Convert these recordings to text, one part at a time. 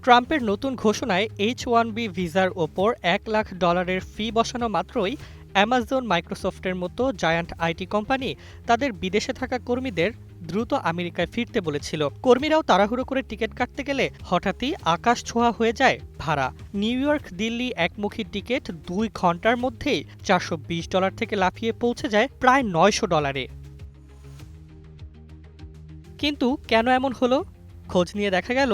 ট্রাম্পের নতুন ঘোষণায় H-1B ভিসার ওপর $1,00,000 ফি বসানো মাত্রই অ্যামাজন, মাইক্রোসফটের মতো জায়ান্ট আইটি কোম্পানি তাদের বিদেশে থাকা কর্মীদের দ্রুত আমেরিকায় ফিরতে বলেছিল। কর্মীরাও তাড়াহুড়ো করে টিকিট কাটতে গেলে হঠাৎই আকাশ ছোঁয়া হয়ে যায় ভাড়া। নিউ ইয়র্ক দিল্লি একমুখী টিকিট 2 ঘন্টার মধ্যেই $420 থেকে লাফিয়ে পৌঁছে যায় প্রায় $900। কিন্তু কেন এমন হলো? খোঁজ নিয়ে দেখা গেল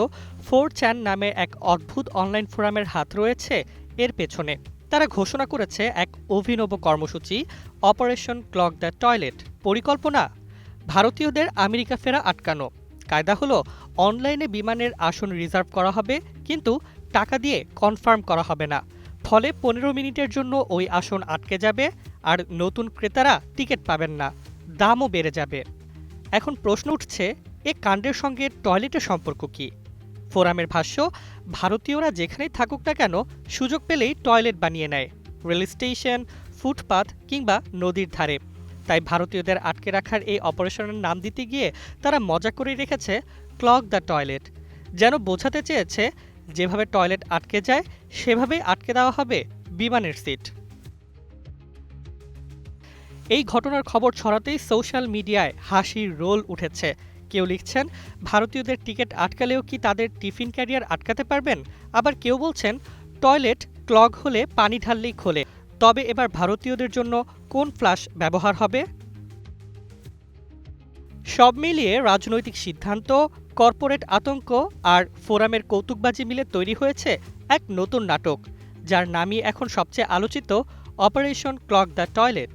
4chan নামে এক অদ্ভুত অনলাইন ফোরামের হাত রয়েছে এর পেছনে। তারা ঘোষণা করেছে এক অভিনব কর্মসূচি, অপারেশন ক্লগ দ্য টয়লেট। পরিকল্পনা, ভারতীয়দের আমেরিকা ফেরা আটকানো। কায়দা হলো, অনলাইনে বিমানের আসন রিজার্ভ করা হবে, কিন্তু টাকা দিয়ে কনফার্ম করা হবে না। ফলে 15 মিনিটের জন্য ওই আসন আটকে যাবে, আর নতুন ক্রেতারা টিকিট পাবেন না, দামও বেড়ে যাবে। এখন প্রশ্ন উঠছে, এ কাণ্ডের সঙ্গে টয়লেটের সম্পর্ক কি? ফোরামের ভাষ্য, ভারতীয়রা যেখানেই থাকুক না কেন সুযোগ পেলেই টয়লেট বানিয়ে নেয়, রেল স্টেশন, ফুটপাথ কিংবা নদীর ধারে। তাই ভারতীয়দের আটকে রাখার এই অপারেশনের নাম দিতে গিয়ে তারা মজা করে রেখেছে ক্লগ দ্য টয়লেট। যেন বোঝাতে চেয়েছে, যেভাবে টয়লেট আটকে যায় সেভাবেই আটকে দেওয়া হবে বিমানের সিট। এই ঘটনার খবর ছড়াতেই সোশ্যাল মিডিয়ায় হাসির রোল উঠেছে। কেউ লিখছেন, ভারতীয়দের টিকিট আটকালেও কি তাদের টিফিন ক্যারিয়ার আটকাতে পারবেন? আবার কেউ বলছেন, টয়লেট ক্লগ হলে পানি ঢাললেই খোলে। তবে এবার ভারতীয়দের জন্য কোন ফ্লাশ ব্যবহার হবে? সব মিলিয়ে রাজনৈতিক সিদ্ধান্ত, কর্পোরেট আতঙ্ক আর ফোরামের কৌতুকবাজি মিলে তৈরি হয়েছে এক নতুন নাটক, যার নামই এখন সবচেয়ে আলোচিত, অপারেশন ক্লগ দ্য টয়লেট।